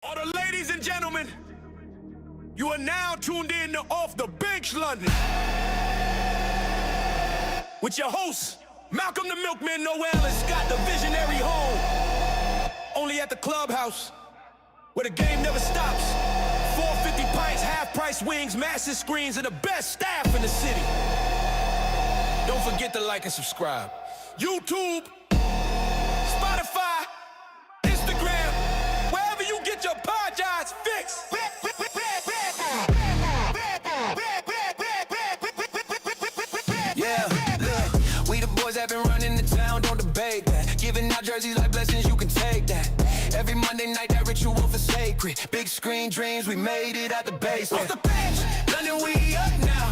All the ladies and gentlemen, you are now tuned in to Off the Bench London with your hosts, Malcolm the Milkman Noel and Scott the Visionary Home. Only at the clubhouse, where the game never stops. 450 pints, half-price wings, massive screens, and the best staff in the city. Don't forget to like and subscribe. YouTube, Spotify, Instagram, wherever you get your podcasts fixed. Yeah, look, we the boys that been running the town, don't debate that. Giving out jerseys like blessings, you can take that. Every Monday night, that ritual for sacred. Big screen dreams, we made it at the base. Off the bench, London, we up now.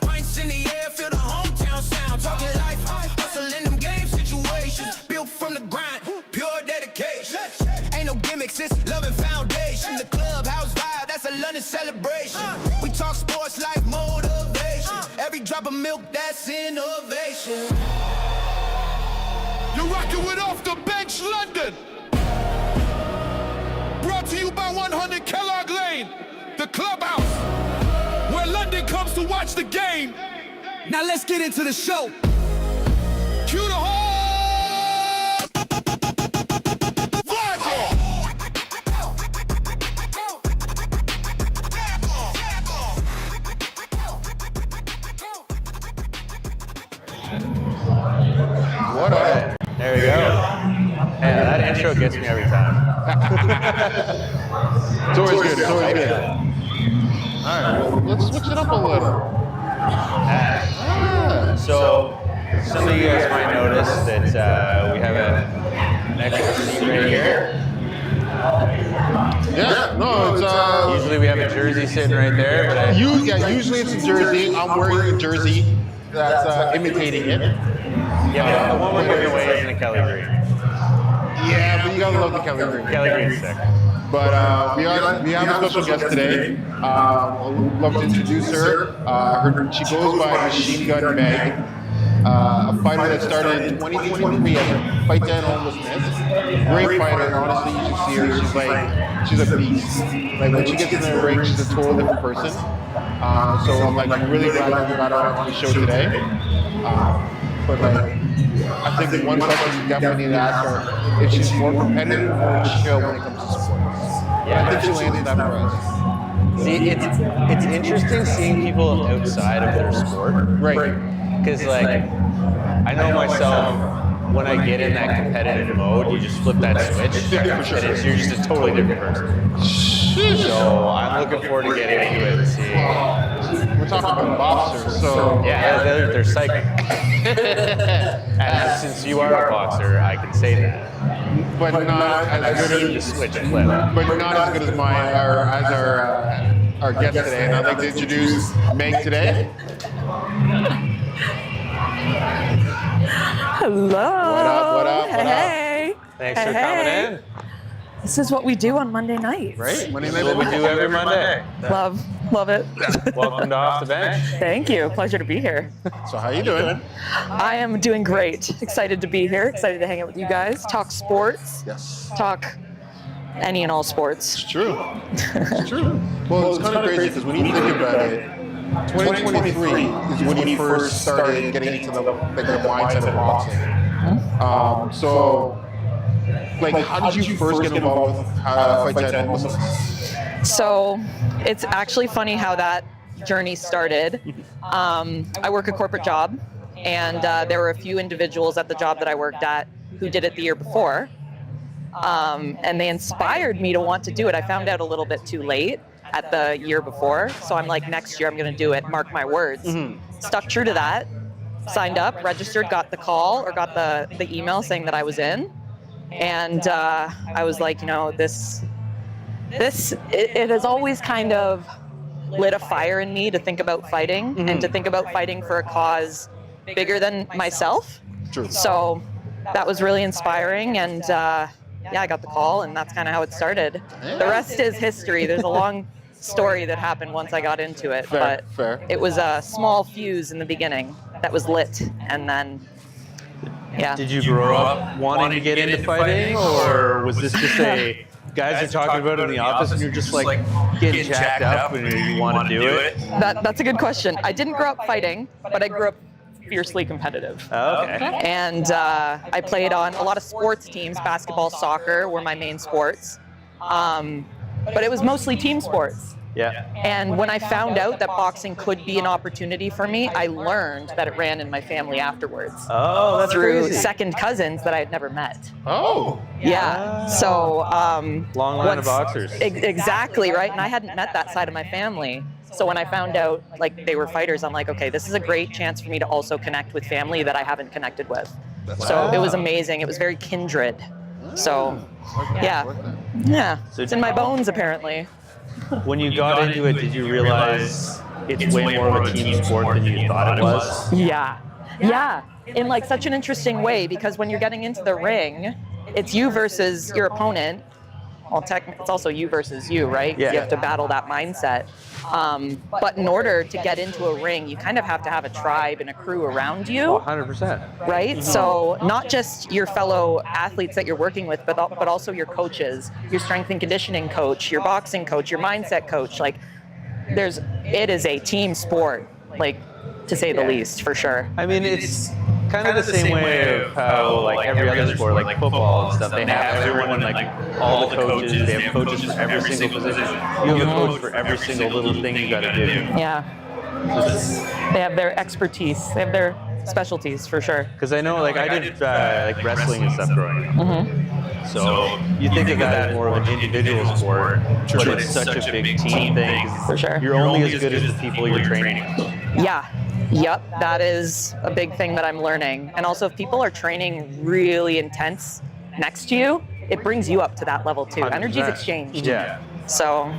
Pints in the air, feel the hometown sound. Talking life, hustling them game situations. Built from the grind, pure dedication. Ain't no gimmicks, it's love and foundation. The clubhouse vibe, that's a London celebration. We talk sports, life, motivation. Every drop of milk, that's innovation. You're rocking with Off the Bench London. Brought to you by 100 Kellogg Lane, the clubhouse, where London comes to watch the game. Now let's get into the show. Cue the whole vibe. What up? There we go. Man, that intro gets me every time. It's always good. It's always good. All right, let's switch it up a little. So, some of you guys might notice that we have an extra seat right here. Yeah, no, it's Usually we have a jersey sitting right there, but usually it's a jersey. I'm wearing a jersey that's imitating it. yeah, the one we're giving away isn't a Kelly Green. Yeah, but you gotta love the Kelly Green. Kelly Green's sick. But we have a special guest today. I'd love to introduce her. She goes by Machine Gun Meg, a fighter that started in 2023 as a fight down homelessness. Great fighter, honestly. You should see her. She's a beast. Like when she gets in the ring, she's a totally different person. So I'm really glad that we got her on the show today. But I think the one question you definitely need to ask her if she's more competitive or chill when it comes to sports. Yeah, I think she'll answer that for us. See, it's interesting seeing people outside of their sport. Right. Because, like, I know myself, when I get in that competitive mode, you just flip that switch, Yeah, for sure. and you're just a totally different person. So I'm looking forward to getting into it and seeing. We're talking about boxers, so Yeah, they're psychic. And since you are a boxer, I can say that. but not I've as seen good the as, switch flip. but not as good as our guest today. And I'd like to introduce Meg today. Hello. What up? Hey. Thanks for coming in. This is what we do on Monday nights. Right? Monday This night is what we do every Monday. Love it. Welcome to Off the Bench. Thank you. Pleasure to be here. So how you doing? I am doing great. Excited to be here. Excited to hang out with you guys. Talk sports. Yes. Talk any and all sports. It's true. It's true. Well, it's kind of crazy because when you think about it, 2023 is when you first started getting into the mindset of boxing. So, how did you first get involved with fight down homelessness? So it's actually funny how that journey started. I work a corporate job, and there were a few individuals at the job that I worked at who did it the year before. And they inspired me to want to do it. I found out a little bit too late at the year before. So I'm like, next year I'm going to do it, mark my words. Stuck true to that, signed up, registered, got the call or got the email saying that I was in. And I was like, it has always kind of lit a fire in me to think about fighting and to think about fighting for a cause bigger than myself. True. So that was really inspiring, and I got the call, and that's kind of how it started. The rest is history. There's a long story that happened once I got into it, but it was a small fuse in the beginning that was lit, and then Did you grow up wanting to get into fighting, or was this just a guys are talking about it in the office, and you're just like getting jacked up, and you want to do it? That's a good question. I didn't grow up fighting, but I grew up fiercely competitive. Oh, okay. And I played on a lot of sports teams. Basketball, soccer were my main sports. But it was mostly team sports. Yeah. And when I found out that boxing could be an opportunity for me, I learned that it ran in my family afterwards. Oh, that's through crazy. second cousins that I had never met. Oh. Yeah. So long line of boxers. Exactly, right? And I hadn't met that side of my family. So when I found out like they were fighters, I'm like, okay, this is a great chance for me to also connect with family that I haven't connected with. So it was amazing. It was very kindred. So yeah, So it's in my bones apparently. When you got into it, did you realize it's way more of a team sport than you thought it was? Yeah, in like such an interesting way, because when you're getting into the ring, it's you versus your opponent. Well, it's also you versus you, right? Yeah. You have to battle that mindset. But in order to get into a ring, you kind of have to have a tribe and a crew around you. 100%. Right? So not just your fellow athletes that you're working with, but also your coaches, your strength and conditioning coach, your boxing coach, your mindset coach. Like, it is a team sport, like, to say the least, for sure. I mean, it's kind of the same way of how, like, every other sport, like football and stuff, they have everyone, like, all the coaches, they have coaches for every single position. You have a coach for every single little thing you got to do. Yeah. They have their expertise. They have their specialties, for sure. Because I know, like, I did, like, wrestling and stuff growing up. Mm-hmm. So you think of that as more of an individual sport, but it's such a big team thing. For sure. You're only as good as the people you're training with. Yeah. Yep, that is a big thing that I'm learning. And also, if people are training really intense next to you, it brings you up to that level too. 100%. Energy's exchanged. Yeah. So,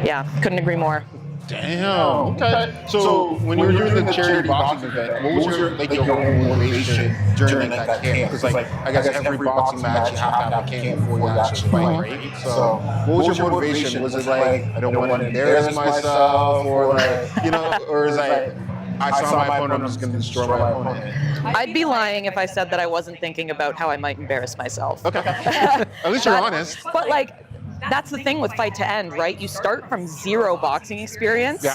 yeah, couldn't agree more. Damn. Okay. So when you were doing the charity boxing event, what was your motivation during that camp? Because I guess every boxing match you have to have a camp before you actually fight, right? So what was your motivation? Was it like I don't want to embarrass myself, or or is it I saw my opponent, I'm just going to destroy my opponent? I'd be lying if I said that I wasn't thinking about how I might embarrass myself. Okay. At least you're honest. But that's the thing with Fight to End, right? You start from zero boxing experience,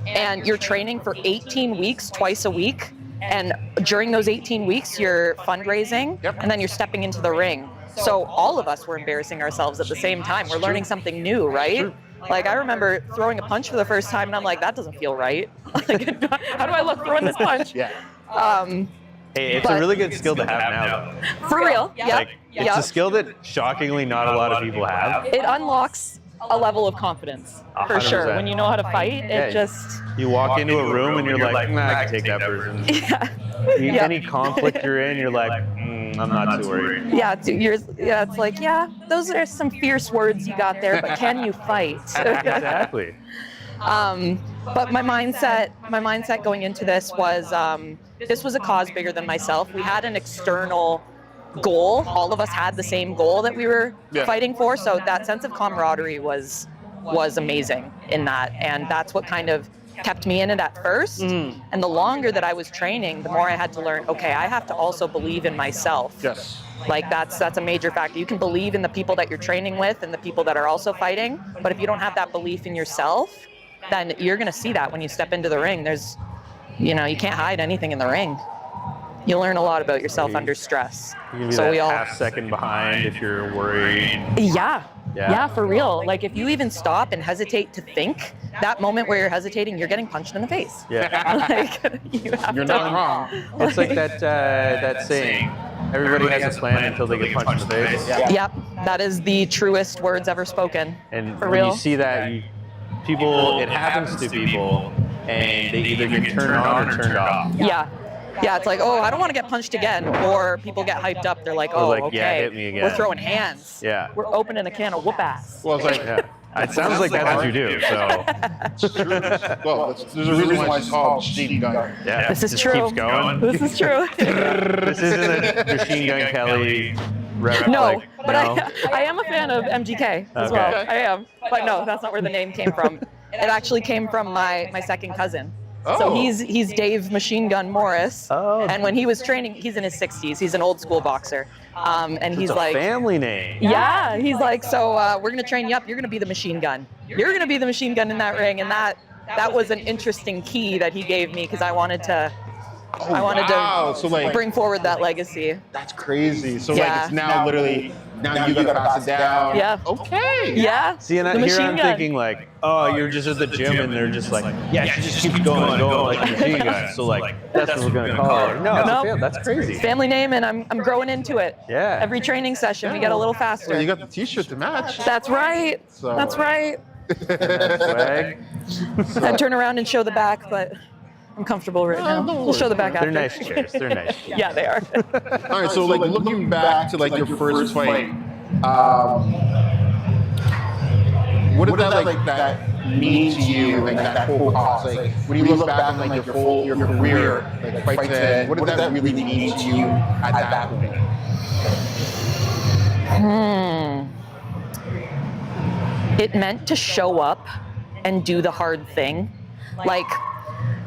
and you're training for 18 weeks, twice a week. And during those 18 weeks, you're fundraising, and then you're stepping into the ring. So all of us were embarrassing ourselves at the same time. We're learning something new, right? Like, I remember throwing a punch for the first time, and I'm like, that doesn't feel right. Like, how do I look throwing this punch? Yeah. Hey, it's a really good skill to have now, though. For real. Yeah. Like, it's a skill that shockingly not a lot of people have. It unlocks a level of confidence, for 100%. sure. When you know how to fight, it just... You walk into a room and you're like, nah, I can take that person. Yeah. Any conflict you're in, you're like, I'm not too worried. Yeah, it's like, those are some fierce words you got there, but can you fight? Exactly. But my mindset going into this was a cause bigger than myself. We had an external goal. All of us had the same goal that we were fighting for. So that sense of camaraderie was amazing in that. And that's what kind of kept me in it at first. And the longer that I was training, the more I had to learn, okay, I have to also believe in myself. Yes. Like that's a major factor. You can believe in the people that you're training with and the people that are also fighting, but if you don't have that belief in yourself, then you're going to see that when you step into the ring. There's, you can't hide anything in the ring. You learn a lot about yourself under stress. You can be that half second behind if you're worried. Yeah, for real. Like if you even stop and hesitate to think, that moment where you're hesitating, you're getting punched in the face. Yeah. Like You're not wrong. It's like that saying, everybody has a plan until they get punched in the face. Yep, that is the truest words ever spoken. And for when real. you see that, it happens to people, and they either get turned on or turned off. Yeah, it's like, oh, I don't want to get punched again. Or people get hyped up. They're like, oh, okay, hit me again. we're throwing hands. Yeah. We're opening a can of whoop ass. Well, it's like, it sounds like that's what you do, so. well, there's a reason why it's called machine gun. Yeah, This is just true. keeps going. This is true. This isn't a Machine Gun Kelly rep. No, but I am a fan of MGK as well. I am. But no, that's not where the name came from. It actually came from my second cousin. So he's Dave Machine Gun Morris. Oh. And when he was training, he's in his 60s. He's an old school boxer. And he's It's a like, family name. yeah, he's like, so we're gonna train you up. You're gonna be the machine gun. You're gonna be the machine gun in that ring, and that was an interesting key that he gave me because I wanted to wow. So like, bring forward that legacy. that's crazy. So Yeah. like, it's now literally now you gotta pass it down. Yeah. Okay. Yeah. See, and the here machine I'm gun. thinking like, oh, you're just at the gym and they're just like, yeah, she just keeps going like a machine gun. So like, that's what we're gonna call her. No, Nope. that's crazy. Family name, and I'm growing into it. Yeah. Every training session, we get a little faster. Well, you got the T-shirt to match. That's right. So- That's right. Swag. I'd turn around and show the back, but I'm comfortable right now. We'll show the back after. They're nice chairs. They're nice chairs. Yeah, they are. All right. So like, looking back to like your first fight, what did that mean to you? Like that whole cause. Like when you look back on like your career, like fight to end, what did that really mean to you at that point? It meant to show up and do the hard thing. Like,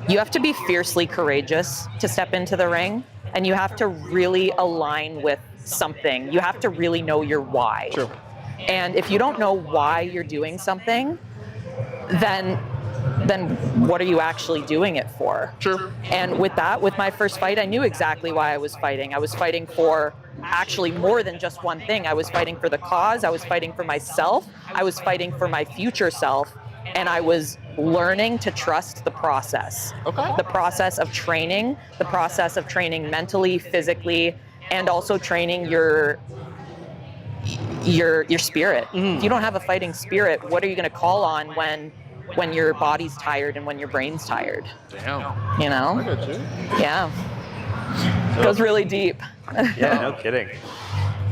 you have to be fiercely courageous to step into the ring, and you have to really align with something. You have to really know your why. Sure. And if you don't know why you're doing something, then what are you actually doing it for? Sure. And with my first fight, I knew exactly why I was fighting. I was fighting for actually more than just one thing. I was fighting for the cause. I was fighting for myself. I was fighting for my future self. And I was learning to trust the process. Okay. The process of training, mentally, physically, and also training your spirit. If you don't have a fighting spirit, what are you going to call on when your body's tired and when your brain's tired? Damn. You know? I got you. Yeah. It goes really deep. Yeah, no kidding.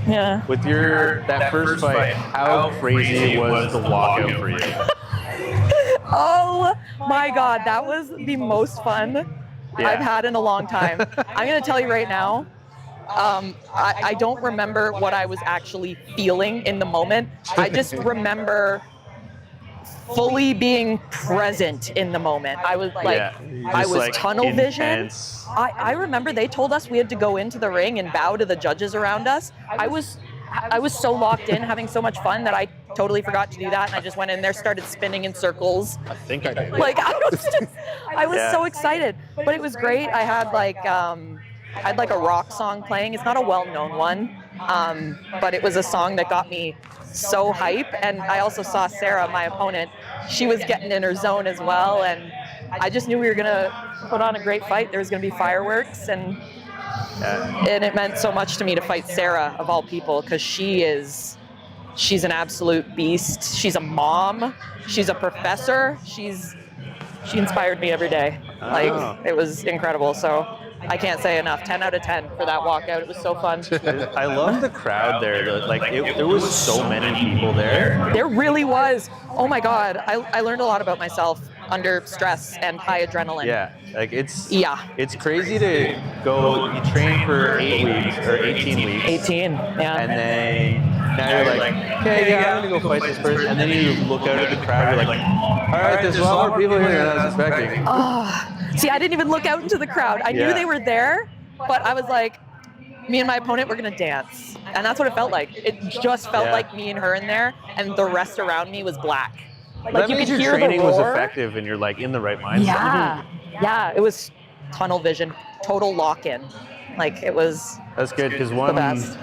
Yeah. With that first fight, how crazy was the walkout for you? Oh my God, that was the most fun I've had in a long time. I'm going to tell you right now, I don't remember what I was actually feeling in the moment. I just remember fully being present in the moment. I was like, I was like tunnel vision. intense. I remember they told us we had to go into the ring and bow to the judges around us. I was so locked in, having so much fun that I totally forgot to do that, and I just went in there, started spinning in circles. I think I did. Like I was so excited, but it was great. I had like a rock song playing. It's not a well-known one, but it was a song that got me so hype. And I also saw Sarah, my opponent. She was getting in her zone as well, and I just knew we were gonna put on a great fight. There was gonna be fireworks, and it meant so much to me to fight Sarah of all people, because she's an absolute beast. She's a mom. She's a professor. She inspired me every day. Like, it was incredible. So I can't say enough. 10 out of 10 for that walkout. It was so fun. I love the crowd there. Like, there was so many people there. There really was. Oh my God. I learned a lot about myself under stress and high adrenaline. Yeah, like it's crazy to go. You train for 8 weeks or 18 weeks. 18, yeah. And then now you're like, okay, yeah, I'm gonna go fight this person. And then you look out at the crowd, you're like, all right, there's a lot more people here than I was expecting. See, I didn't even look out into the crowd. I knew they were there, but I was like, me and my opponent were gonna dance. And that's what it felt like. It just felt like me and her in there, and the rest around me was black. Like, that you means could your hear training the was roar. effective and you're like in the right mindset. Yeah, it was tunnel vision, total lock-in. Like, it was That's good, because the one, best.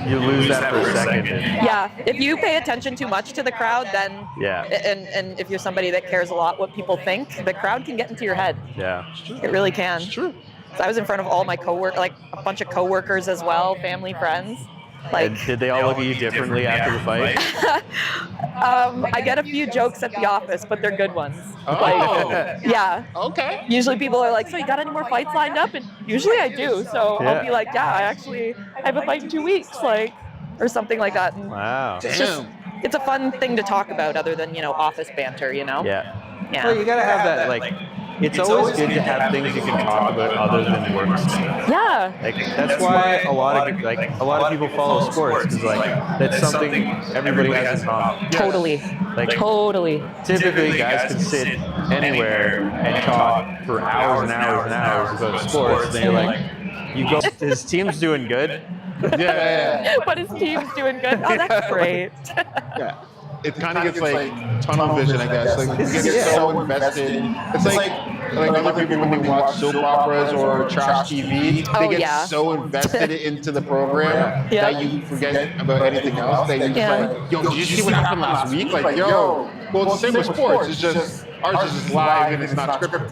you lose that for a second. Yeah, if you pay attention too much to the crowd, then and if you're somebody that cares a lot what people think, the crowd can get into your head. Yeah. It really can. It's true. So I was in front of all my like a bunch of coworkers as well, family, friends. Like, And did they all look at you differently after the fight? I get a few jokes at the office, but they're good ones. Oh. Like, yeah. Okay. Usually people are like, so you got any more fights lined up? And usually I do. So I'll be like, yeah, I have a fight in 2 weeks, like, or something like that. And Wow. it's a fun thing to talk about, other than, office banter, Yeah. Yeah. Well, you gotta have that, like, it's always good to have things you can talk about other than work stuff. Yeah. Like, that's why a lot of people follow sports, because like that's something everybody has in common. Totally. Like, Totally. typically guys can sit anywhere and talk for hours and hours and hours about sports, and you're like, you go, his team's doing good, Yeah. But his team's doing good. Oh, that's great. Yeah. It kind of gets like tunnel vision, I guess. Like you get so invested. It's like other people when they watch soap operas or trash TV, they get so invested into the program that you forget about anything else. That you're just like, yo, did you see what happened last week? Like, yo, well, it's the same with sports. It's just ours is just live and it's not scripted.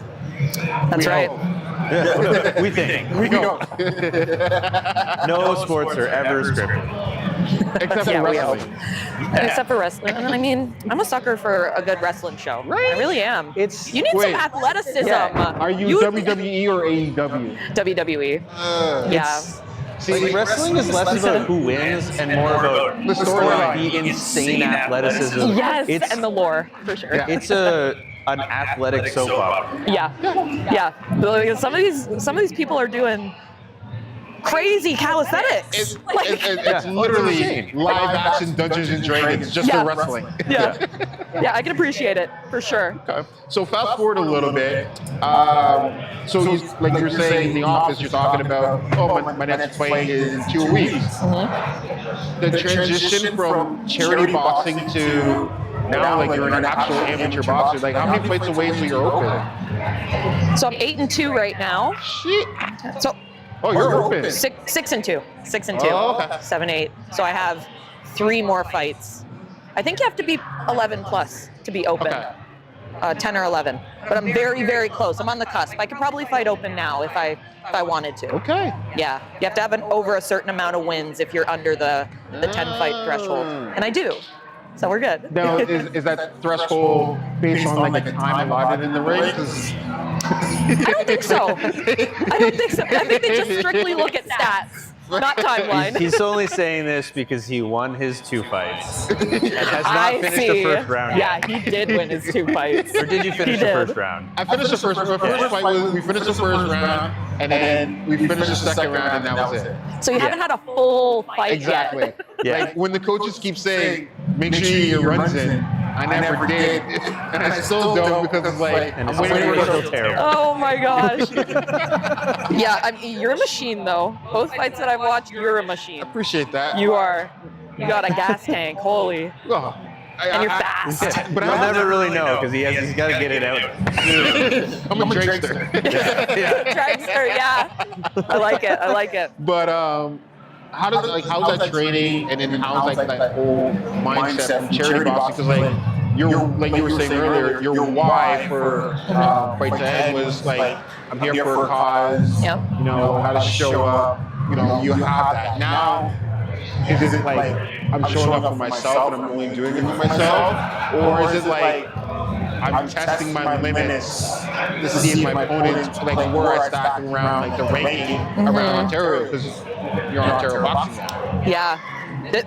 That's right. Yeah. We think. We go. No sports are ever scripted. Except for wrestling. Except for wrestling. And I mean, I'm a sucker for a good wrestling show. Right? I really am. You need Wait. some athleticism. Are you WWE or AEW? WWE. Yeah. See, Wrestling is less about who wins and more about the storyline. the insane athleticism. Yes, It's, and the lore, for sure. Yeah. it's an athletic soap opera. Yeah. Like, some of these people are doing crazy calisthenics. It's literally insane. live action Dungeons and Dragons just for wrestling. Yeah, I can appreciate it for sure. Okay. So fast forward a little bit. So like you were saying in the office, you're talking about, my next fight is in 2 weeks. The transition from charity boxing to now, like you're an actual amateur boxer. Like how many fights away until you're open? So I'm 8-2 right now. Shit. So Oh, you're open. 6-2. 6-2. Oh, okay. 7-8. So I have 3 more fights. I think you have to be 11 plus to be open. Okay. 10 or 11. But I'm very, very close. I'm on the cusp. I could probably fight open now if I wanted to. Okay. Yeah. You have to have over a certain amount of wins if you're under the 10 fight threshold. And I do. So we're good. Now, is that threshold based on like the time allotted in the ring? I don't think so. I think they just strictly look at stats, not timeline. He's only saying this because he won his 2 fights and has not I finished see. the first round yet. Yeah, he did win his 2 fights. Or did you finish He the did. first round? I finished the first fight was we finished the first round and then we finished the second round and that was it. So you haven't had a full fight Exactly. yet. Yeah. Like when the coaches keep saying, make sure you get your runs in, I never did. And I still don't because it's like, And I'm it's waiting for so the terrible. Oh my gosh. Yeah, I mean, you're a machine though. Both fights that I've watched, you're a machine. Appreciate that. You are. You got a gas tank. Holy. Oh, And you're fast. But You'll I never really know because he's got to get it out. I'm a dragster. Dragster, yeah. I like it. But how's that training and then how's like that whole mindset from charity boxing? Because like you were saying earlier, your why for Fight to End was like, I'm here for a cause. Yep. You know how to show up. You know you have that now. Is it like I'm showing up for myself and I'm only doing it for myself, or is it like I'm testing my limits to see if my opponents like where I stack around like the ranking around Ontario because you're Ontario boxing now. Yeah.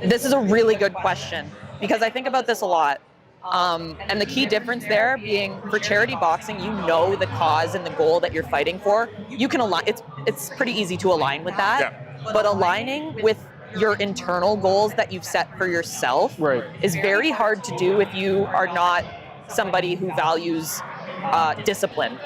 This is a really good question because I think about this a lot. And the key difference there being for charity boxing, you know the cause and the goal that you're fighting for. You can align. It's pretty easy to align with that. Yeah. But aligning with your internal goals that you've set for yourself is very hard to do if you are not somebody who values discipline.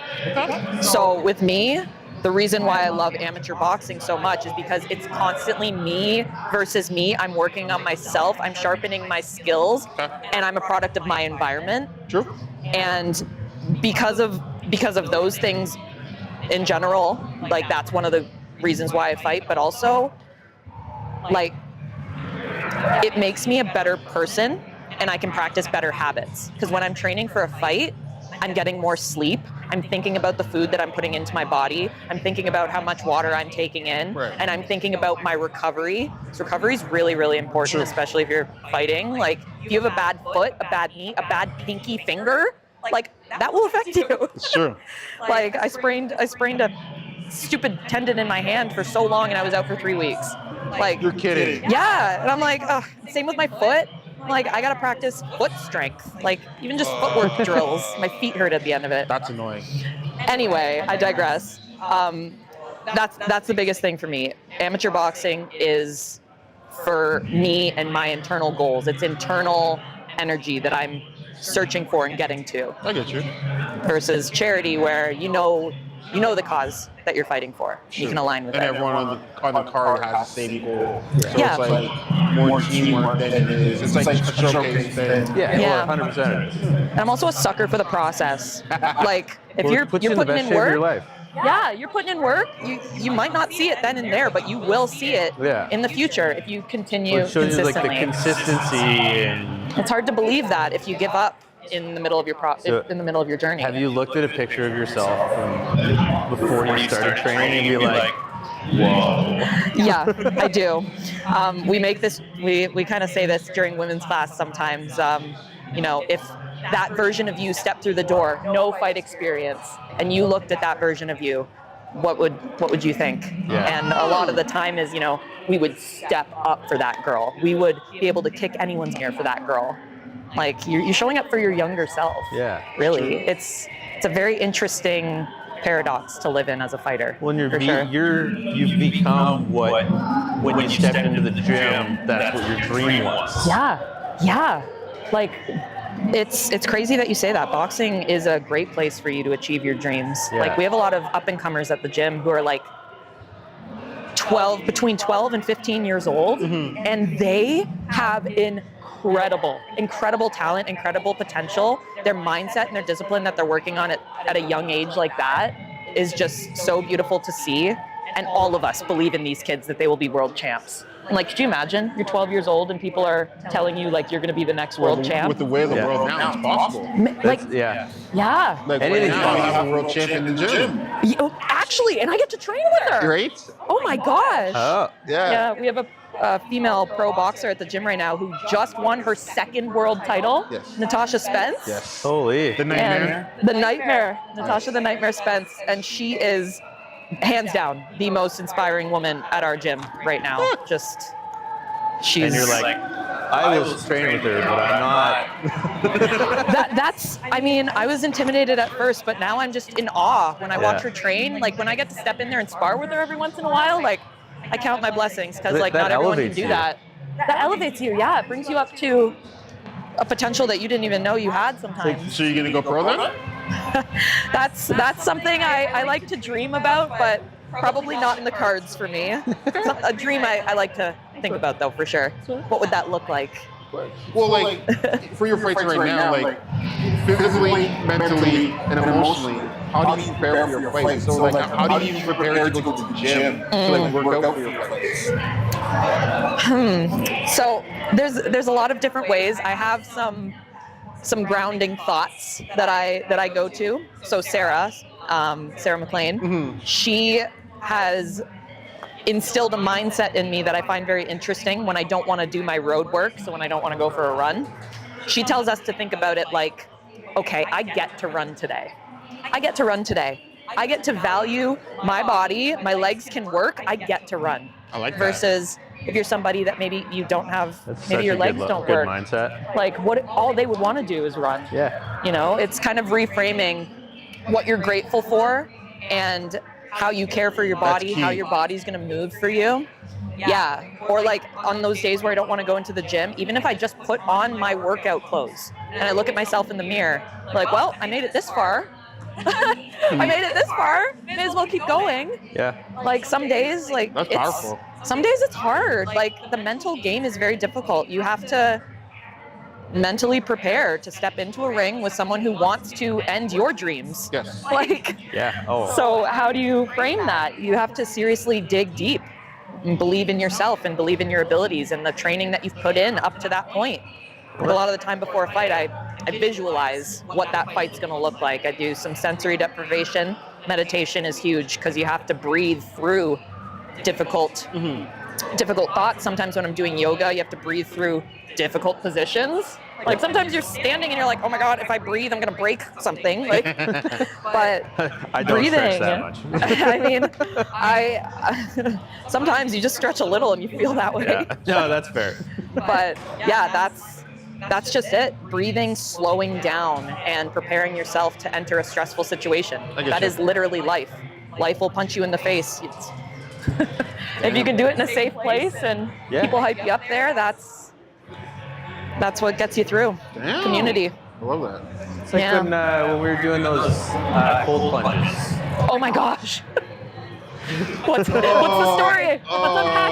So with me, the reason why I love amateur boxing so much is because it's constantly me versus me. I'm working on myself. I'm sharpening my skills, and I'm a product of my environment. True. And because of those things in general, like that's one of the reasons why I fight, but also like it makes me a better person and I can practice better habits. Because when I'm training for a fight, I'm getting more sleep. I'm thinking about the food that I'm putting into my body. I'm thinking about how much water I'm taking in. And I'm thinking about my recovery. So recovery is really, really important, especially if you're fighting. Like if you have a bad foot, a bad knee, a bad pinky finger, like that will affect you. It's true. Like I sprained a stupid tendon in my hand for so long and I was out for 3 weeks. Like You're kidding. yeah, and I'm like, ugh. Same with my foot. Like I gotta practice foot strength. Like even just footwork drills. My feet hurt at the end of it. That's annoying. Anyway, I digress. That's the biggest thing for me. Amateur boxing is for me and my internal goals. It's internal energy that I'm searching for and getting to. I get you. Versus charity where you know you know the cause that you're fighting for. You can align with And it. everyone on the card has the same goal. So Yeah. it's like more teamwork than it is. It's like a showcase thing. Yeah, Yeah. 100%. And I'm also a sucker for the process. Like if Well, you're it puts you in the putting best in shape of your work, life. yeah, you're putting in work. You might not see it then and there, but you will see it Yeah. in the future if you continue Well, it shows you like the consistently. consistency and. It's hard to believe that if you give up in the middle of your in the middle of your journey. Have you looked at a picture of yourself from before you started training and be like, whoa? Yeah, I do. We make this. We kind of say this during women's class sometimes. You know, if that version of you stepped through the door, no fight experience, and you looked at that version of you, what would you think? Yeah. And a lot of the time is, you know, we would step up for that girl. We would be able to kick anyone's ear for that girl. Like you're showing up for your younger self. Yeah. Really, it's a very interesting paradox to live in as a fighter. When for sure. you've become what when you stepped into the gym, that's what your dream was. Yeah. Like it's crazy that you say that. Boxing is a great place for you to achieve your dreams. Yeah. Like we have a lot of up and comers at the gym who are like between 12 and 15 years old, and they have incredible talent, incredible potential. Their mindset and their discipline that they're working on at a young age like that is just so beautiful to see. And all of us believe in these kids that they will be world champs. And like, could you imagine? You're 12 years old and people are telling you like you're going to be the next world champ. With the way of the world now, it's possible. Like, Yeah. yeah. Like Anything's right now, we possible. have a world champion in the gym. Actually, and I get to train with her. Great. Oh my gosh. Oh. Yeah, we have a female pro boxer at the gym right now who just won her second world title, Yes. Natasha Spence. Yes. Holy. The nightmare. And the Nightmare, Natasha the Nightmare Spence, and she is hands down the most inspiring woman at our gym right now. Just, she's. And you're like, I was training with her, but I'm not. That's. I mean, I was intimidated at first, but now I'm just in awe when I watch her train. Like when I get to step in there and spar with her every once in a while, like I count my blessings because like That not everyone can elevates do you. that. That elevates you. Yeah, it brings you up to a potential that you didn't even know you had sometimes. So you're gonna go pro then? That's something I like to dream about, but probably not in the cards for me. A dream I like to think about though, for sure. What would that look like? Well, like for your fights right now, like physically, mentally, and emotionally, how do you prepare for your fights? So like, how do you prepare to go to the gym to like work out for your fights? So there's a lot of different ways. I have some grounding thoughts that I go to. So Sarah McLean, she has instilled a mindset in me that I find very interesting when I don't want to do my road work, so when I don't want to go for a run. She tells us to think about it like, okay, I get to run today. I get to run today. I get to value my body, my legs can work, I get to run. I like that. Versus if you're somebody that maybe you don't have, That's maybe such your a legs good, don't good work. mindset. Like what all they would want to do is run. Yeah. You know, it's kind of reframing what you're grateful for and how you care for your body, key. how your body's going to move for you. Yeah. Or like on those days where I don't want to go into the gym, even if I just put on my workout clothes and I look at myself in the mirror, like, well, I made it this far. I made it this far. May as well keep going. Yeah. Like some days, like That's powerful. some days it's hard. Like the mental game is very difficult. You have to mentally prepare to step into a ring with someone who wants to end your dreams. Yes. Like, Yeah. Oh. so how do you frame that? You have to seriously dig deep and believe in yourself and believe in your abilities and the training that you've put in up to that point. But a lot of the time before a fight, I visualize what that fight's going to look like. I do some sensory deprivation. Meditation is huge because you have to breathe through difficult thoughts. Sometimes when I'm doing yoga, you have to breathe through difficult positions. Like sometimes you're standing and you're like, oh my God, if I breathe, I'm going to break something. Like, but I don't breathing, stretch that much. I mean, I sometimes you just stretch a little and you feel that way. Yeah. No, that's fair. But yeah, that's just it. Breathing, slowing down, and preparing yourself to enter a stressful situation. get That you. is literally life. Life will punch you in the face. If you can do it in a safe place and Yeah. people hype you up there, that's what gets you through. Damn. Community. I love that. It's like Yeah. when we were doing those cold plunges. Oh my gosh. What's the story? Let's unpack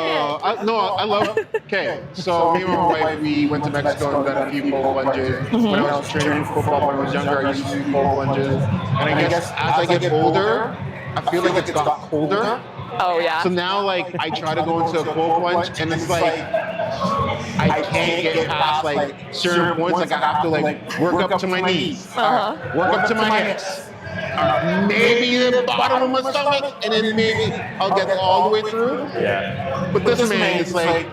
it. No, I love. Okay, so me and my wife, we went to Mexico and done a few pole plunges. When I was training for football when I was younger, I used to do pole plunges. And I guess as I get older, I feel like it's got colder. Oh yeah. So now, like, I try to go into a pole plunge, and it's like I can't get past like certain points. Like I have to like work up to my knees, work up to my hips. Maybe the bottom of my stomach, and then maybe I'll get all the way through. Yeah. But this man is like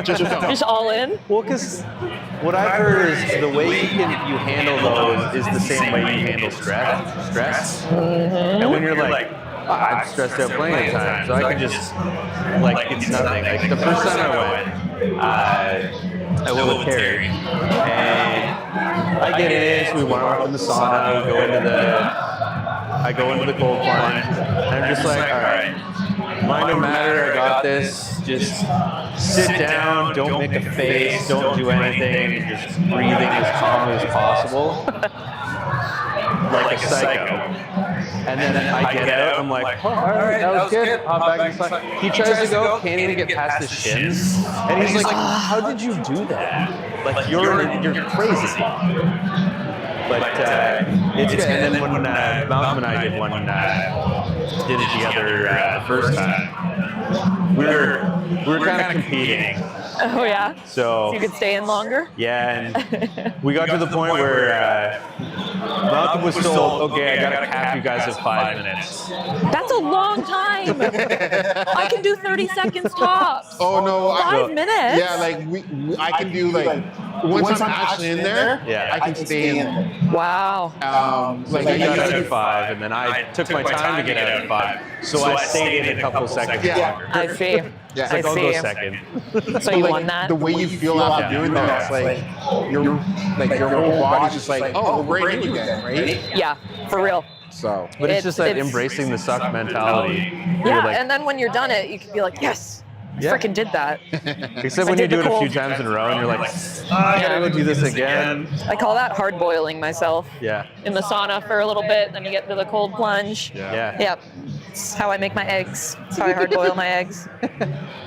just go. Just all in. Well, because what I've heard is the way you handle those is the same way you handle stress. And when you're like, I'm stressed out playing at times, so I can just like it's nothing. Like the first time I went, I went with Carrie, and I get in, so we warm up in the sauna, I go into the cold plunge, and I'm just like, all right, mind no matter, I got this. Just sit down, don't make a face, don't do anything, just breathing as calmly as possible, like a psycho. And then I get out, I'm like, oh, all right, that was good. Hop back inside. He tries to go, can't even get past his shins. And he's like, how did you do that? Like, you're crazy. But it's good. And then when Malcolm and I did one, did it the first time, we were kind of competing. Oh yeah. So you could stay in longer. Yeah, and we got to the point where Malcolm was told, okay, I gotta cap you guys at 5 minutes. That's a long time. I can do 30 seconds tops. Oh no, 5 minutes. Yeah, like I can do like once I'm actually in there, I can stay in there. Wow. Like I got out at 5, and then I took my time to get out at 5, so I stayed in a couple seconds longer. I see. Yeah, It's like, I'll go second. So you won that. The way you feel after doing that, it's like your whole body's just like, oh, we're right in again, right? Yeah, for real. So, But it's just that embracing the suck mentality. Yeah, and then when you're done it, you can be like, yes, I freaking did that. Except when you do it a few times in a row and you're like, I gotta go do this again. I call that hard boiling myself. Yeah. In the sauna for a little bit, then you get to the cold plunge. Yeah. Yep. It's how I make my eggs. It's how I hard boil my eggs.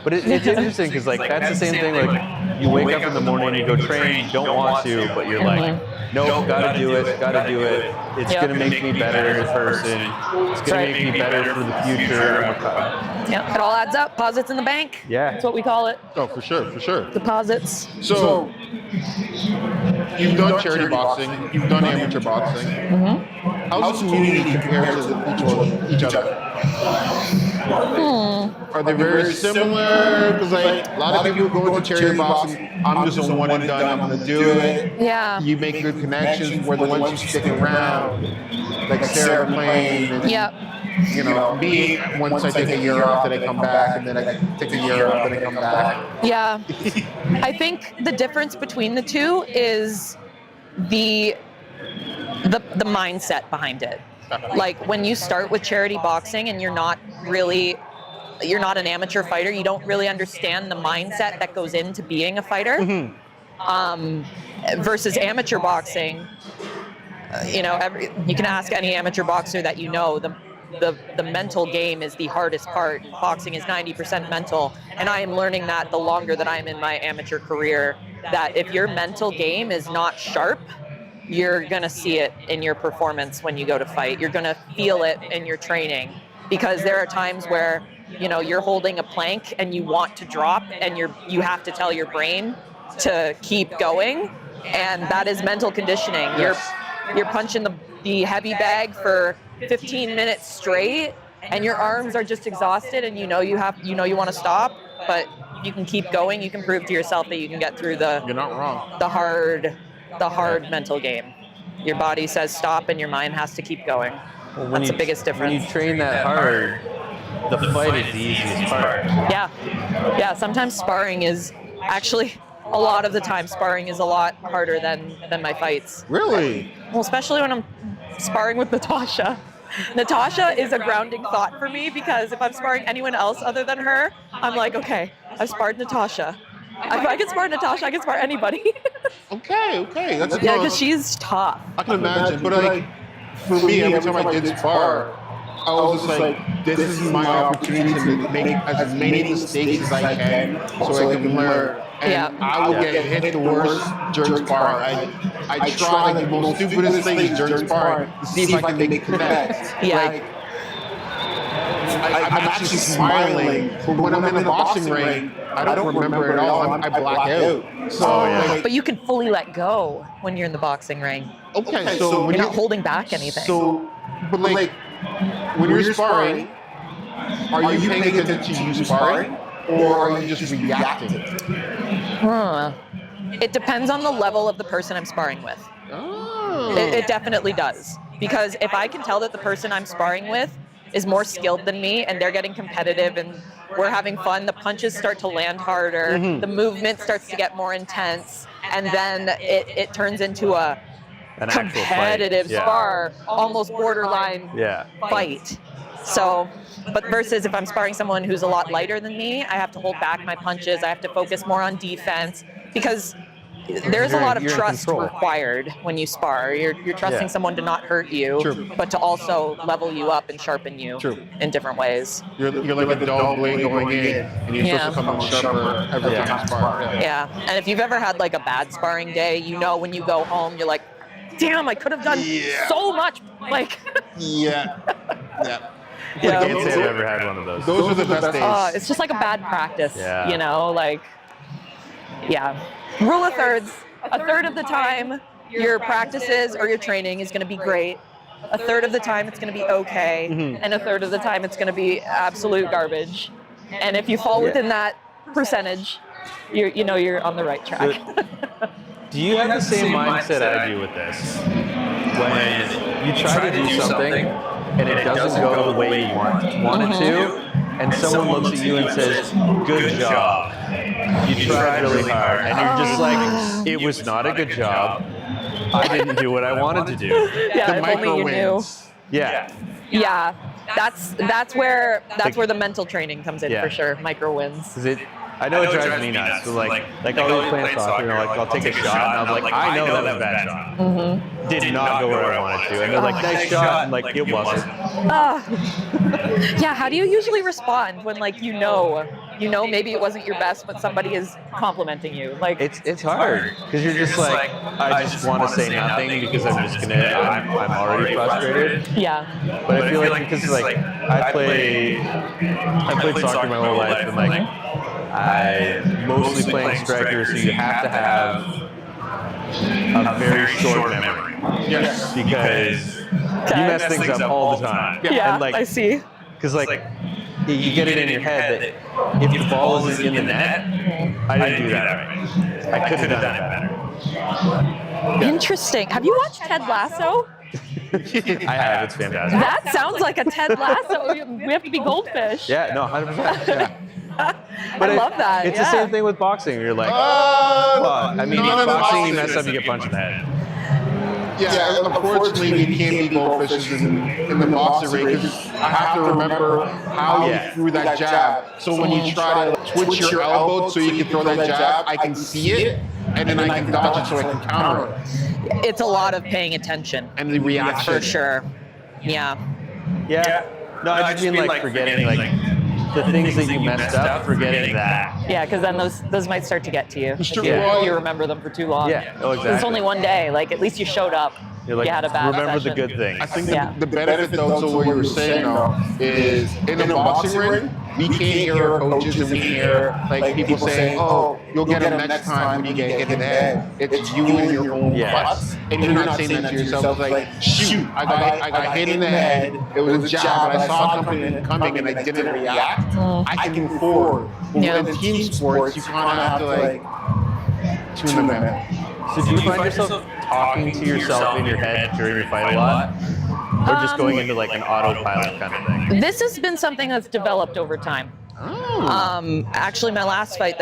But it's interesting because like that's the same thing. Like you wake up in the morning, you go train, you don't want to, but you're like, nope, gotta do it, gotta do it. It's gonna make me better as a person. It's gonna make me better for the future. Yep. It all adds up. Deposits in the bank. Yeah. That's what we call it. oh, for sure. Deposits. So you've done charity boxing, you've done amateur boxing. How's the community compared to each other? Are they very similar? Because like a lot of people go into charity boxing, I'm just a one and done, I'm gonna do it. Yeah. You make good connections where the ones who stick around, like Sarah playing, and, Yep. you know, me, once I take a year off, then I come back, and then I take a year off, then I come back. Yeah. I think the difference between the two is the mindset behind it. Like when you start with charity boxing and you're not an amateur fighter, you don't really understand the mindset that goes into being a fighter. Versus amateur boxing, you can ask any amateur boxer that you know, the mental game is the hardest part. Boxing is 90% mental, and I am learning that the longer that I'm in my amateur career, that if your mental game is not sharp, you're gonna see it in your performance when you go to fight. You're gonna feel it in your training, because there are times where you're holding a plank and you want to drop, and you have to tell your brain to keep going, and that is mental conditioning. You're punching the heavy bag for 15 minutes straight, and your arms are just exhausted, and you want to stop, but you can keep going. You can prove to yourself that you can get through You're not wrong. the hard mental game. Your body says stop, and your mind has to keep going. Well, That's the biggest difference. When you train that hard, the fight is the easiest part. Yeah. Sometimes sparring is actually, a lot of the time, sparring is a lot harder than my fights. Really? Well, especially when I'm sparring with Natasha. Natasha is a grounding thought for me, because if I'm sparring anyone else other than her, I'm like, okay, I've sparred Natasha. If I can spar Natasha, I can spar anybody. Okay. That's Yeah, because she's tough. I can imagine, but like for me, every time I did spar, I was just like, this is my opportunity to make as many mistakes as I can so I can learn. And Yeah. I would get hit the worst during sparring. I try like the most stupidest things during sparring to see if I can make it connect. Yeah. Like, I'm actually smiling, but when I'm in the boxing ring, I don't remember it all. I black out. So, like, But you can fully let go when you're in the boxing ring. okay, so when You're not holding back anything. So, but like, when you're sparring, are you paying attention to you sparring, or are you just reacting? It depends on the level of the person I'm sparring with. Oh. It definitely does. Because if I can tell that the person I'm sparring with is more skilled than me and they're getting competitive and we're having fun, the punches start to land harder, the movement starts to get more intense, and then it turns into an actual competitive fight. Yeah. spar, almost borderline Yeah. fight. So, but versus if I'm sparring someone who's a lot lighter than me, I have to hold back my punches, I have to focus more on defense, because there's a lot of you're in trust control. required when you spar. You're trusting Yeah. someone to not hurt you, True. but to also level you up and sharpen you True. in different ways. You're like a dull blade going in, and you're supposed to come out sharper every Yeah. time you spar. Yeah, and if you've ever had like a bad sparring day, you know when you go home, you're like, damn, I could have done so much. Like, Yeah. Yeah. I you know, can't say I've ever had one of those. Those are the best days. it's just like a bad practice, Yeah. you know, like, yeah. Rule of thirds. A third of the time, your practices or your training is going to be great. A third of the time, it's going to be okay. And a third of the time, it's going to be absolute garbage. And if you fall within that percentage, you're on the right track. Do you have the same mindset I do with this? When you try to do something and it doesn't go the way you want it to, and someone looks at you and says, "Good job." You tried really hard, and you're just like, "It was not a good job. I didn't do what I wanted to do." Yeah, The if only micro you knew. wins. Yeah. Yeah, that's where the mental training comes in Yeah. for sure. Micro wins. 'Cause I know it drives me nuts. So like I'll be playing soccer, like I'll take a shot, and I'm like, I know that was a bad shot. Did not go where I wanted to, and they're like, nice shot, and like it wasn't. Yeah, how do you usually respond when like you know maybe it wasn't your best, but somebody is complimenting you? Like It's hard because you're just like, I just want to say nothing because I'm already frustrated. yeah, But I feel like because like I played soccer my whole life, and like I mostly playing striker, so you have to have a very short memory. Yes. Because you mess things up all the time. yeah, And like, I see. because like you get it in your head that if the ball isn't in the net, I didn't do that right. I could have done it better. Interesting. Have you watched Ted Lasso? I have. It's fantastic. That sounds like a Ted Lasso. We have to be goldfish. Yeah, no, 100%. Yeah. I love that. It's yeah. the same thing with boxing. You're like, well, I mean, none of the boxing, you boxers- mess up, you get punched in the head. Yeah, unfortunately, we can't be goldfishes in the boxing ring because I have to remember how you threw that jab. So when you try to twitch your elbow so you can throw that jab, I can see it, and then I can dodge it so I can counter it. It's a lot of paying attention. And the reaction. For sure. Yeah. Yeah. No, I just mean like forgetting like the things that you messed up, forgetting that. Yeah, because then those might start to get to you. If true. you, Yeah. you remember them for too long. Yeah, oh, exactly. It's only one day. Like, at least you showed up. You're like, you had a bad remember session. the good things. I think Yeah. the benefit, though, to what you were saying, though, is in the boxing ring, we can't hear our coaches and we hear like people saying, "Oh, you'll get him next time when you get hit in the head." It's you in your own butt, and you're not saying that to yourself. It's like, shoot, I got hit in the head. It was a jab, but I saw something coming and I didn't react. I can move forward. But Yeah. in team sports, you kind of have to like tune them out. So do you find yourself talking to yourself in your head during your fight a lot? Or just going into like an autopilot kind of thing? This has been something that's developed over time. Actually, my last fight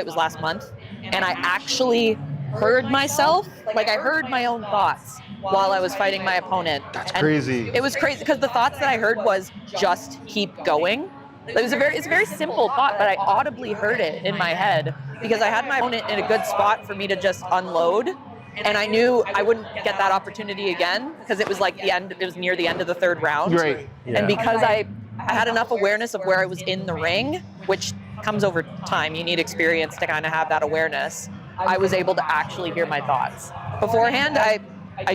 was last month, and I actually heard myself, like I heard my own thoughts while I was fighting my opponent. That's crazy. It was crazy because the thoughts that I heard was just keep going. It's a very simple thought, but I audibly heard it in my head because I had my opponent in a good spot for me to just unload. And I knew I wouldn't get that opportunity again because it was like it was near the end of the third round. Right. Yeah. And because I had enough awareness of where I was in the ring, which comes over time, you need experience to kind of have that awareness, I was able to actually hear my thoughts. Beforehand, I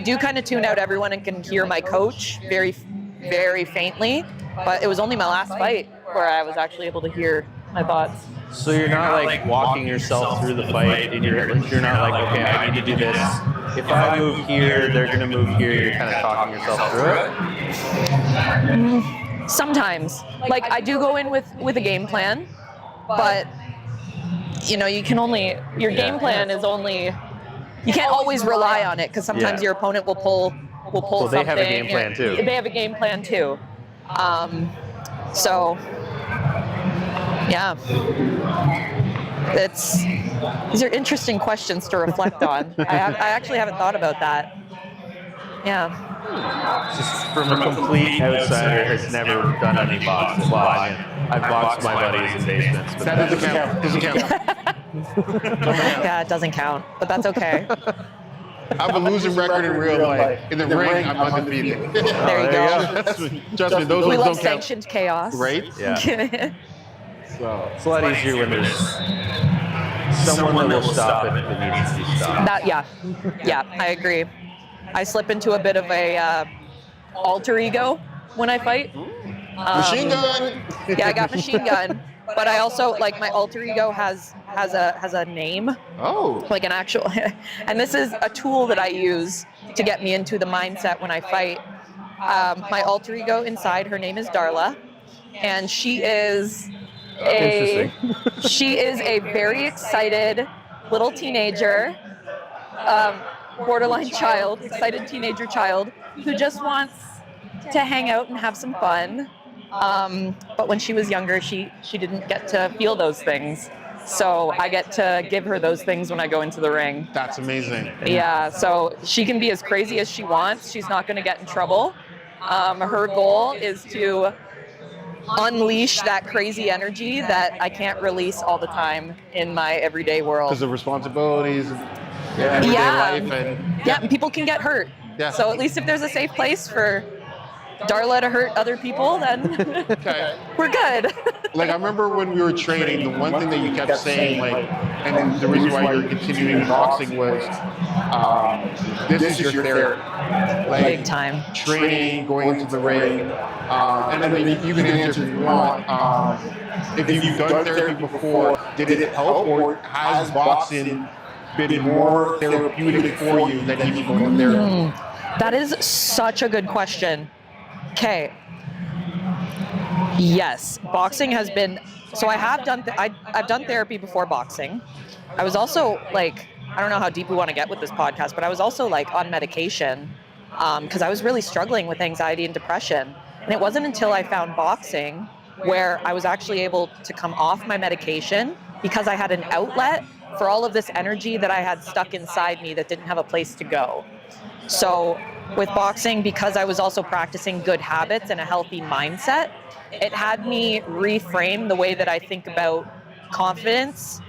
do kind of tune out everyone and can hear my coach very, very faintly, but it was only my last fight where I was actually able to hear my thoughts. So you're not like walking yourself through the fight in your head. You're not like, okay, I need to do this. If I move here, they're going to move here. You're kind of talking yourself through it. Sometimes, like I do go in with a game plan, but you know, you can only, your game plan is only, you can't always rely on it because sometimes your opponent will pull Well, they something. have a game plan too. They have a game plan too. So, yeah. These are interesting questions to reflect on. I actually haven't thought about that. Yeah. Just from a complete outsider has never done any boxing. Well, I mean, I've boxed my buddies in basements. But That doesn't count. Doesn't count. Yeah, it doesn't count, but that's okay. I have a losing record in real life. In the ring, I'm undefeated. There you go. Trust me, those We ones love don't count. sanctioned chaos. Right? Yeah. So, It's a lot easier when there's someone that will stop it that needs to be stopped. Yeah, I agree. I slip into a bit of a alter ego when I fight. machine gun! Yeah, I got machine gun, but I also like my alter ego has a name, Oh. like an actual, and this is a tool that I use to get me into the mindset when I fight. My alter ego inside, her name is Darla, and she is a very excited little teenager, borderline child, excited teenager child who just wants to hang out and have some fun. But when she was younger, she didn't get to feel those things. So I get to give her those things when I go into the ring. That's amazing. Yeah, so she can be as crazy as she wants. She's not going to get in trouble. Her goal is to unleash that crazy energy that I can't release all the time in my everyday world. Because of responsibilities and everyday life. And, Yeah, and people can get hurt. Yeah. So at least if there's a safe place for Darla to hurt other people, then okay. we're good. Like, I remember when we were training, the one thing that you kept saying, like, and the reason why you're continuing boxing was, this is your therapy. Like, Big time. training, going into the ring, and then you can answer if you want. If you've done therapy before, did it help, or has boxing been more therapeutic for you than even going to therapy? That is such a good question. Okay. Yes, boxing has been. So I have done. I've done therapy before boxing. I was also like, I don't know how deep we want to get with this podcast, but I was also like on medication because I was really struggling with anxiety and depression. And it wasn't until I found boxing where I was actually able to come off my medication because I had an outlet for all of this energy that I had stuck inside me that didn't have a place to go. So with boxing, because I was also practicing good habits and a healthy mindset, it had me reframe the way that I think about confidence,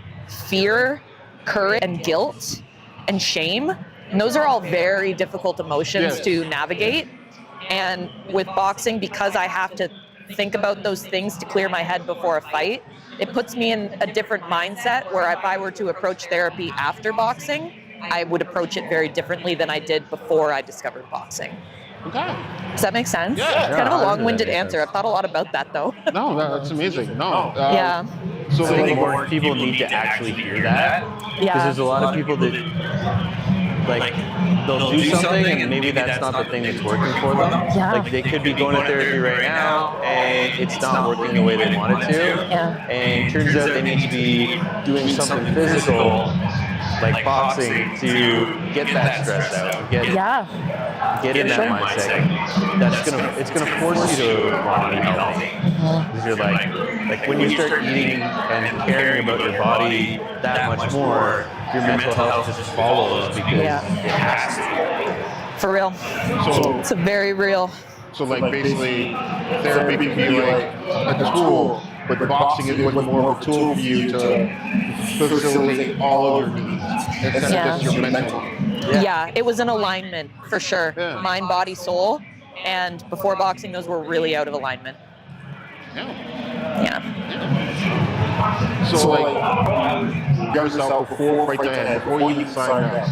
fear, courage, and guilt, and shame. And those are all very difficult emotions to navigate. And with boxing, because I have to think about those things to clear my head before a fight, it puts me in a different mindset where if I were to approach therapy after boxing, I would approach it very differently than I did before I discovered boxing. Okay. Does that make sense? Yeah. It's kind of a Yeah, long-winded that makes answer. sense. I've thought a lot about that, though. No, that's amazing. No. Yeah. So, I think like, more people need to actually hear that. Because Yeah. there's a lot of people that, like, they'll do something and maybe that's not the thing that's working for them. Yeah. Like, they could be going to therapy right now and it's not working the way they want it to. Yeah. And it turns out they need to be doing something physical, like boxing, to get that stress out, get in that mindset. It's gonna force you to want to be healthy. Because you're like when you start eating and caring about your body that much more, your mental health just follows because it has to. For real. So, It's a very real. so like basically, therapy can be like a tool, but boxing is like more of a tool for you to facilitate all of your needs instead of just your mental. Yeah, it was an alignment for sure. Yeah. Mind, body, soul. And before boxing, those were really out of alignment. Yeah. Yeah. So like, you got yourself before fight to end, before you even signed up.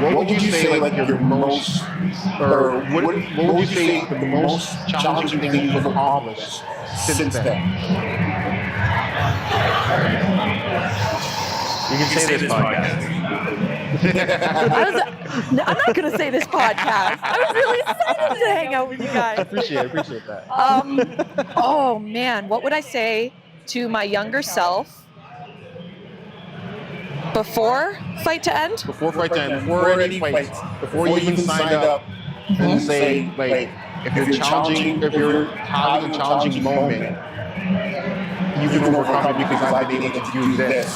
What would you say like your most, or what would you say the most challenging thing you've accomplished since then? You can say this podcast. I'm not going to say this podcast. I was really excited to hang out with you guys. Appreciate that. Oh man, what would I say to my younger self before fight to end? Before fight to end, before any fights, before you even signed up, and say like, if you're having a challenging moment, you can overcome it because I've been able to do this.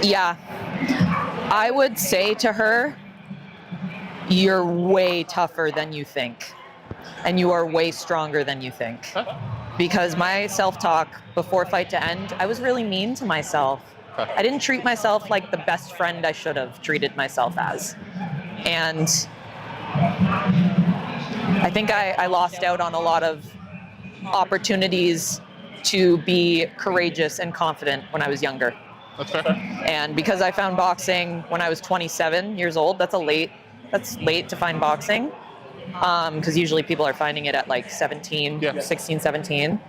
Yeah. I would say to her, you're way tougher than you think. And you are way stronger than you think. Because my self-talk before fight to end, I was really mean to myself. I didn't treat myself like the best friend I should have treated myself as. And I think I lost out on a lot of opportunities to be courageous and confident when I was younger. That's fair. And because I found boxing when I was 27 years old, that's late to find boxing. Because usually people are finding it at like 16, 17.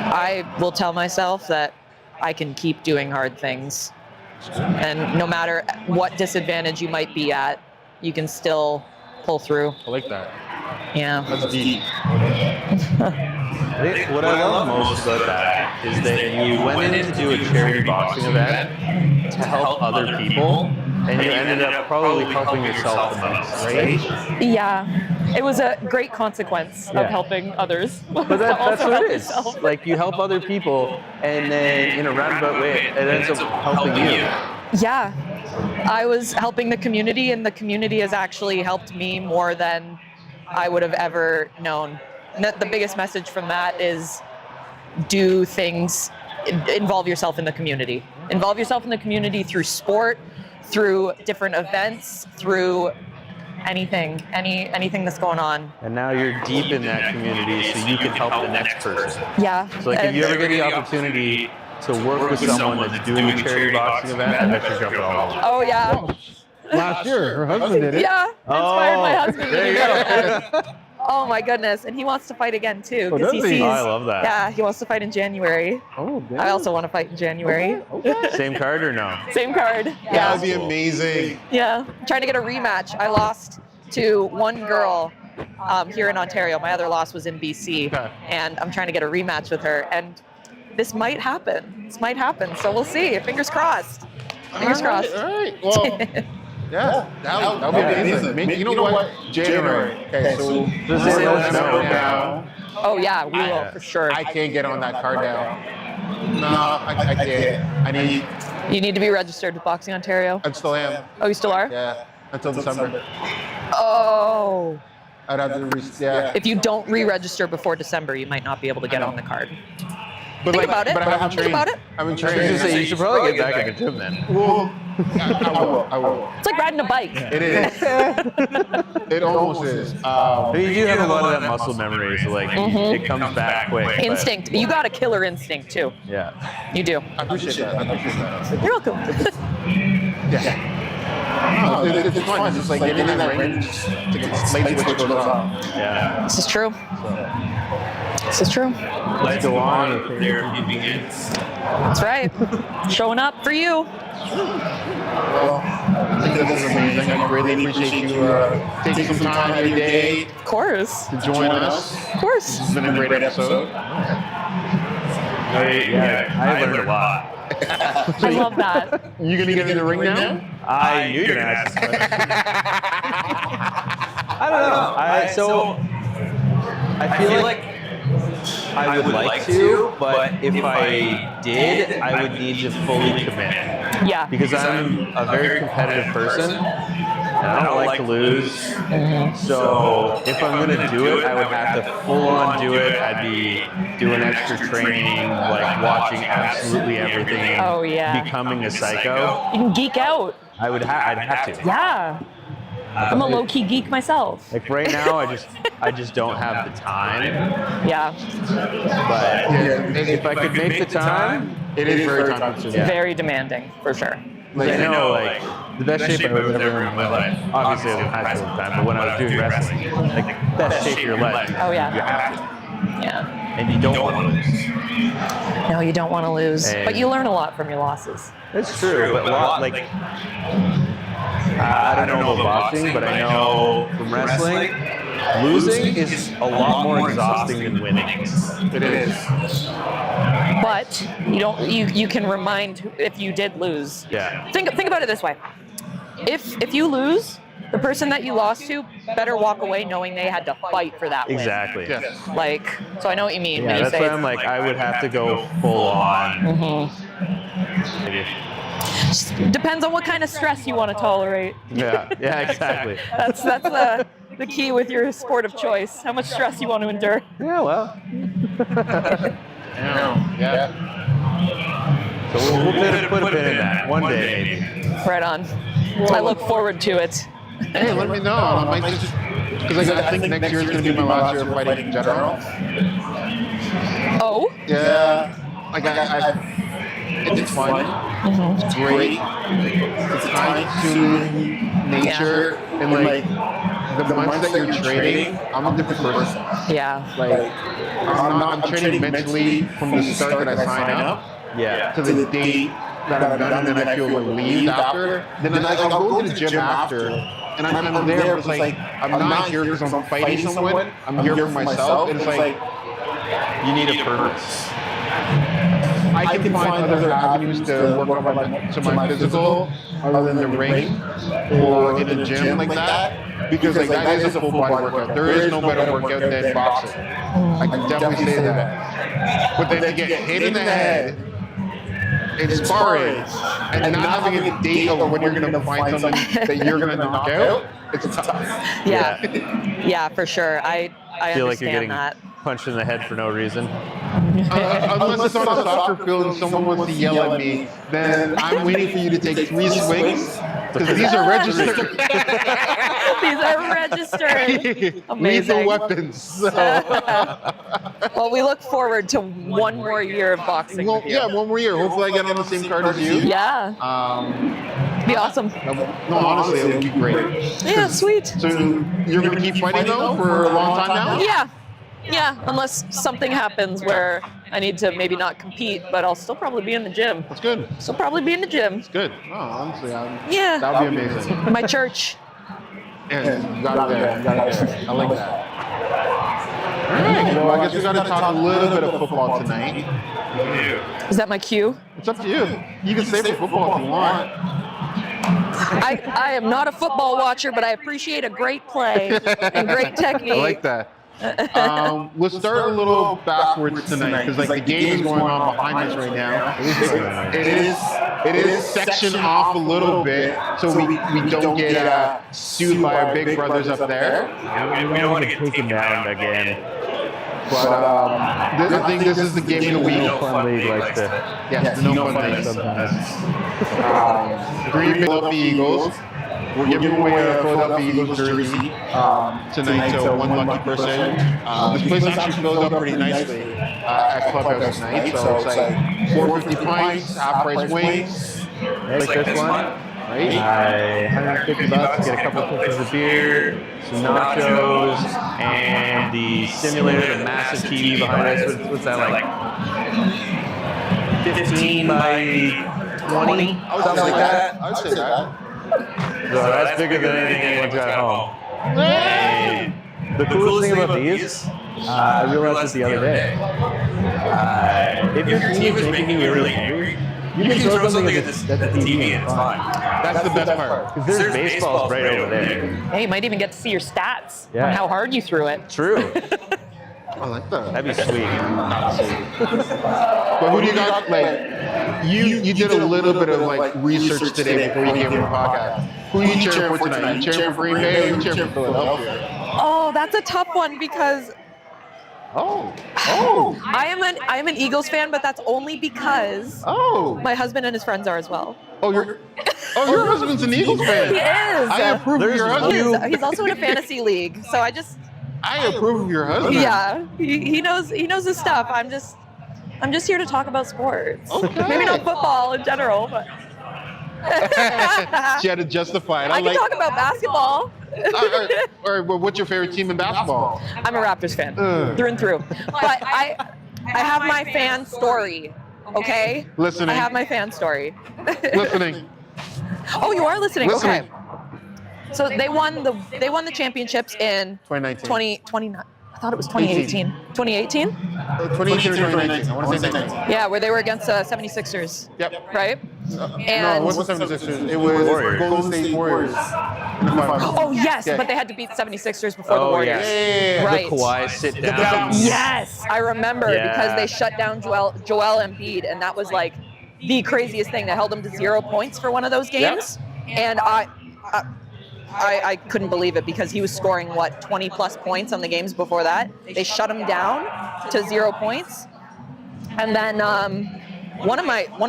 I will tell myself that I can keep doing hard things. And no matter what disadvantage you might be at, you can still pull through. I like that. Yeah. That's deep. What I love most about that is that you went in to do a charity boxing event to help other people, and you ended up probably helping yourself the most, right? Yeah. It was a great consequence of helping others. But that's what it is. Like, you help other people, and then in a roundabout way, it ends up helping you. Yeah. I was helping the community, and the community has actually helped me more than I would have ever known. And the biggest message from that is do things, involve yourself in the community. Involve yourself in the community through sport, through different events, through anything that's going on. And now you're deep in that community, so you can help the next person. Yeah. So like, if you ever get the opportunity to work with someone that's doing a charity boxing event, I bet you're jumping all over. Oh yeah. Last year, her husband did it. Yeah. Inspired my husband. There you go. Oh my goodness, and he wants to fight again too. Oh, does he he? sees, I love that. Yeah, he wants to fight in January. Oh, damn. I also want to fight in January. Same card or no? Same card. That Yeah. would be amazing. Yeah. I'm trying to get a rematch. I lost to one girl here in Ontario. My other loss was in BC. Okay. And I'm trying to get a rematch with her. And this might happen. So we'll see. Fingers crossed. Fingers crossed. All right. Well, yeah, that would be amazing. You know what? January. Okay, so Just let let us us know know now. Oh yeah, we will for sure. I can't get on that card now. No, I can't. You need to be registered with Boxing Ontario. I still am. Oh, you still are? Yeah, until December. Oh. I'd have to yeah. If you don't re-register before December, you might not be able to get on the card. But Think about it. But I haven't Think trained. about it. I haven't I was gonna trained. say, you should probably get back in the gym then. Well, I will. It's like riding a bike. It is. It almost is. But you do have a lot of that muscle memory, so like it comes back quick. but- Instinct. You got a killer instinct too. Yeah. You do. I appreciate that. You're welcome. Yeah. No, it's fun. It's just like getting in that range to get light switch goes off. Yeah. This is true. This is true. Let's go on. That's right. Showing up for you. Well, I think this is amazing. I really appreciate you taking some time out of your day Of course. to join us. Of course. It's been a great episode. I learned a lot. I love that. You gonna get in the ring now? I knew you were gonna ask this question. I don't know. I feel like I would like to, but if I did, I would need to fully commit. Yeah. Because I'm a very competitive person, I don't like to lose. So if I'm gonna do it, I would have to full on do it. I'd be doing extra training, like watching absolutely everything. Oh, yeah. Becoming a psycho. You can geek out. I'd have to. Yeah. I'm a low-key geek myself. Like right now, I just don't have the time. Yeah. But if I could make the time, It is very time consuming. Yeah. Very demanding, for sure. like, I know, like the best shape I was ever in my life. Obviously, I was in high school at the time, but when I was doing wrestling, like best shape of your life. Oh, yeah. You have to, Yeah. and you don't want to lose. No, you don't want to lose. And- But you learn a lot from your losses. It's true, but like I don't know about boxing, but I know from wrestling, losing is a lot more exhausting than winning. It is. But you can remind if you did lose. Yeah. Think about it this way. If you lose, the person that you lost to better walk away knowing they had to fight for that win. Exactly. Yes. Like, so I know what you mean Yeah, when you that's say why I'm like, I would have to go full on. Maybe. depends on what kind of stress you want to tolerate. Yeah, exactly. That's the key with your sport of choice. How much stress you want to endure. Yeah, well. Yeah. So we'll put a pin in that one day, maybe. Right on. I look forward to it. Hey, let me know. I might just because I think next year is going to be my last year of fighting in general. Oh? Yeah. Like it's fun. It's great. It's time-consuming nature, and like the months that you're trading, I'm a different person. Yeah. Like I'm training mentally from the start that I sign up Yeah. to the date that I'm done, and then I feel relieved after. Then I'll go to the gym after, and I'm there. It's like I'm not here because I'm fighting someone. I'm here for myself. And it's like You need a purpose. I can find other avenues to work on my physical other than the ring or in a gym like that, because like that is a full body workout. There is no better workout than boxing. I can definitely say that. But then to get hit in the head in sparring and not having a date of when you're going to find someone that you're going to knock out, it's tough. Yeah. Yeah, for sure. I Feel like you're understand getting that. punched in the head for no reason. Unless it's on a soccer field and someone wants to yell at me, then I'm waiting for you to take 3 swings, because these are registered. These are registered. Lethal Amazing. weapons. Well, we look forward to one more year of boxing. Well, with you. yeah, one more year. Hopefully I get on the same card as you. Yeah. Be awesome. No, honestly, it would be great. Yeah, sweet. So you're going to keep fighting though for a long time now? Yeah. Yeah, unless something happens where I need to maybe not compete, but I'll still probably be in the gym. That's good. Still probably be in the gym. Good. Oh, honestly, Yeah. that would be amazing. My church. And you got it there. You got it there. I like that. All right. Well, I guess we got to talk a little bit of football tonight. Is that my cue? It's up to you. You can stay for football if you want. I am not a football watcher, but I appreciate a great play and great technique. I like that. We'll start a little backwards tonight because like the game is going on behind us right now. It is sectioned off a little bit so we don't get sued by our big brothers up there. We don't want to get taken down again. But I think this is the game of the week. Fun League likes to. Yes, the no fun league sometimes. Green Bay Philadelphia Eagles. We're giving away a Philadelphia Eagles jersey tonight to one lucky person. This place actually fills up pretty nicely at Clubhouse tonight. So it's like $4.50 pints, half price wings. Like this one. Right? $150, get a couple of pitchers of beer, some nachos, and the simulator, the massive TV behind us. What's that like? 15 by 20? Something like that. I would say that. So that's bigger than anything anyone's got at home. And the coolest thing about these, I realized this the other day. If your team is making you really angry, you can throw something at the TV and it's fine. That's the best part. Because there's baseballs right over there. Hey, you might even get to see your stats Yeah. on how hard you threw it. True. I like that. That'd be sweet. But who do you got? Like, you did a little bit of like research today before you came on the podcast. Who are you cheering for tonight? You cheering for Green Bay or you cheering for Philadelphia? Oh, that's a tough one because I am an Eagles fan, but that's only because my husband and his friends are as well. Your husband's an Eagles fan. He is. I approve of your husband. He's also in a fantasy league, so I approve of your husband. yeah, he knows his stuff. I'm just here to talk about sports. Okay. Maybe not football in general, but She had to justify it. I can talk about basketball. All right, well, what's your favorite team in basketball? I'm a Raptors fan through and through, but I have my fan story. Okay. Listening. I have my fan story. Listening. Oh, you are listening. Listening. Okay. So they won the championships in 2019. 2019. I thought it was 2018. 2018? 2018 or 2019. I want to say 19. Yeah, where they were against 76ers. Yep. Right? No, it wasn't 76ers. It was Warriors. Golden State Warriors. Oh, yes, Yeah. but they had to beat 76ers before the Oh, Warriors. yeah. Right. The Kawhi sit down. Yes, I remember Yeah. because they shut down Joel Embiid, and that was like the craziest thing. They held him to 0 points for one of those games, and I couldn't believe it because he was scoring 20 plus points on the games before that. They shut him down to 0 points, and then one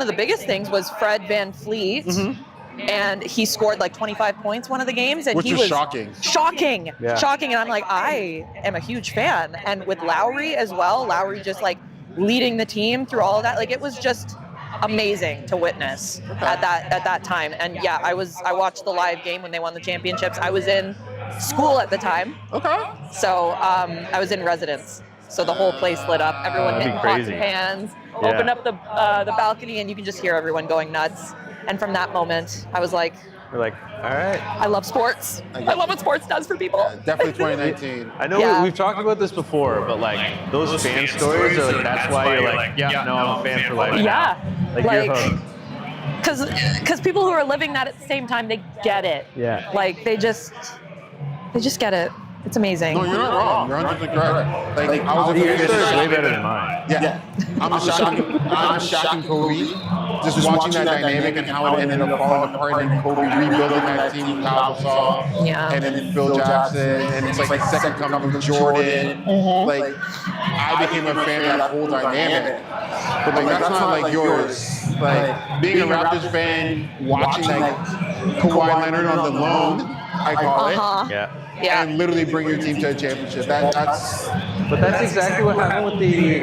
of the biggest things was Fred VanVleet. And he scored like 25 points one of the games, and Which he was was shocking. shocking. Yeah. And I'm like, I am a huge fan. And with Lowry as well, Lowry just like leading the team through all of that, like it was just amazing to witness at that time. And yeah, I watched the live game when they won the championships. I was in school at the time, Okay. so I was in residence. So the whole place lit up. Everyone that'd hitting be pots and crazy. pans. Yeah. Opened up the balcony, and you can just hear everyone going nuts. And from that moment, I was like, We're like, all right. I love sports. I love what sports does for people. Definitely 2019. I know Yeah. we've talked about this before, but like those fan stories are like that's why you're like, yeah, no, I'm a fan for life. Yeah. Like you're hooked. Because people who are living that at the same time, they get it. Yeah. Like they just get it. It's amazing. No, you're not wrong. You're 100% correct. Like I was a Your fan. story is way better than mine. Yeah. I'm shocking Kobe. Just watching that dynamic and how it ended up falling apart, and Kobe rebuilding that team with Kyle Gasol, Yeah. and then Phil Jackson, and it's like the second coming of Jordan. Like I became a fan of that whole dynamic. But like that's not like yours. Like being a Raptors fan, watching like Kawhi Leonard on the loan, I call it. Yeah. Yeah. And literally bring your team to a championship. That's But that's exactly what happened with the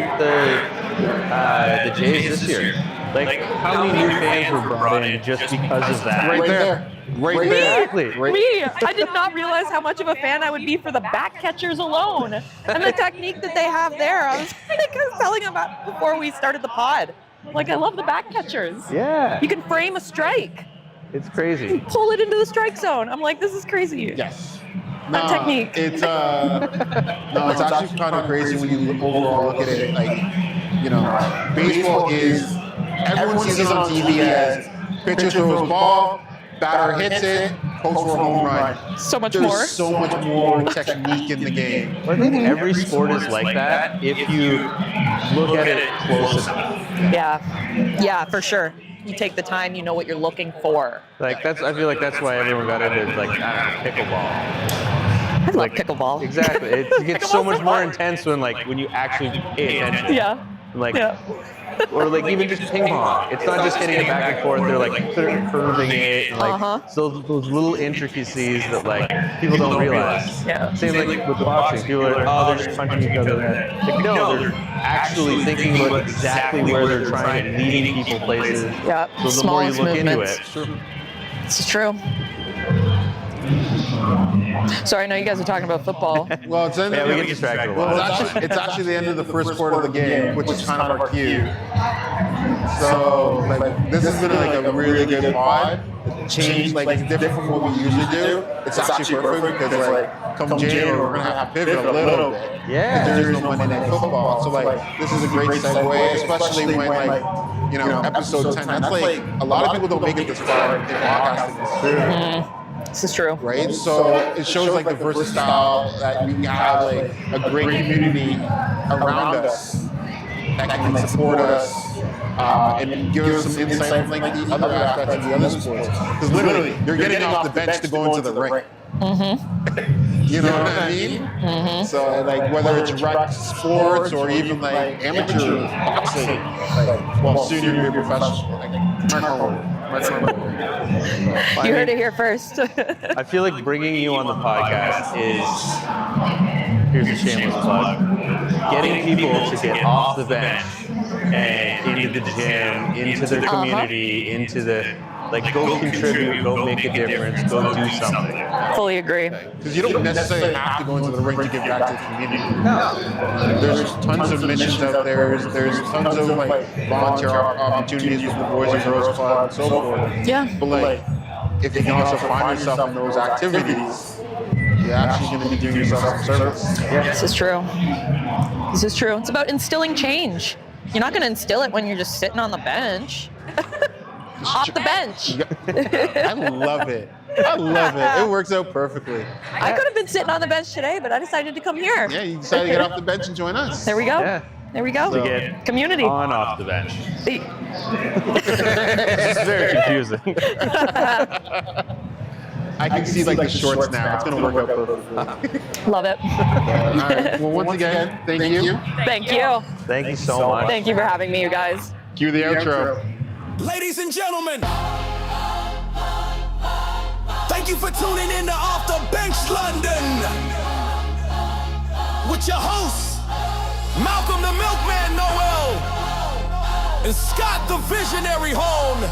Jays this year. Like how many new fans were brought in just because of that? right there. Right there. Exactly. Right. Me, I did not realize how much of a fan I would be for the back catchers alone and the technique that they have there. I was telling him about before we started the pod. Like, I love the back catchers. Yeah. You can frame a strike, It's crazy. pull it into the strike zone. I'm like, this is crazy. Yes. That technique. It's it's actually kind of crazy when you overall look at it. Like, baseball is everyone sees it on TV as pitcher throws ball, batter hits it, hopes for a home run. So much There's more. so much more technique in the game. I think every sport is like that if you look at it close enough. Yeah, for sure. You take the time, you know what you're looking for. Like I feel like that's why everyone got into like I don't know, pickleball. I love Like pickleball. Exactly. It gets so much more intense when you actually pay attention. Yeah. Like Yeah. or like even just ping pong. It's not just hitting it back and forth. They're like curving it and like so those little intricacies that like people don't realize. Yeah. Same like with boxing. People are like, oh, they're just punching each other in the head. Like no, they're actually thinking about exactly where they're trying and leading people places. Yeah. So the more you Smallest look into movements. it. This is true. Sorry, I know you guys are talking about football. Well, it's Yeah, we get distracted a Well, lot. it's actually the end of the first quarter of the game, which is kind of our cue. So, like, this has been like a really good pod. Change, like, it's different from what we usually do. It's actually perfect because, like, come January, we're gonna have to pivot a little bit. Yeah. There is no Monday Night Football, so like, this is a great segue, especially when episode 10. That's like a lot of people don't make it this far in podcasting. This is true. Right, so it shows like the versatile that we have, like a great community around us that can support us and give us some insight on like the other aspects of the other sports. Because literally, you're getting off the bench to go into the ring. You know what I mean? So like whether it's rec sports or even like amateur boxing, well, senior year professional. You heard it here first. I feel like bringing you on the podcast is, here's a shameless plug, getting people to get off the bench and into the gym, into their community, into the, like, go contribute, go make a difference, go do something. Fully agree. Because you don't necessarily have to go into the ring to give back to the community. No. There's tons of missions out there. There's tons of like volunteer opportunities with the Boys and Girls Club and so forth. Yeah. But like, if you can also find yourself in those activities, you're actually going to be doing yourself some service. This is true. This is true. It's about instilling change. You're not going to instill it when you're just sitting on the bench. Off the bench. I love it. I love it. It works out perfectly. I could have been sitting on the bench today, but I decided to come here. Yeah, you decided to get off the bench and join us. There we go. Yeah. There we go. To get Community. on off the bench. It's very confusing. I can see like the shorts now. It's going to work out perfectly. Love it. All right. Well, once again, thank you. Thank you. Thank you so much. Thank you for having me, you guys. Cue the outro. Ladies and gentlemen, thank you for tuning in to Off the Bench London with your hosts, Malcolm the Milkman Noel and Scott the Visionary Hone.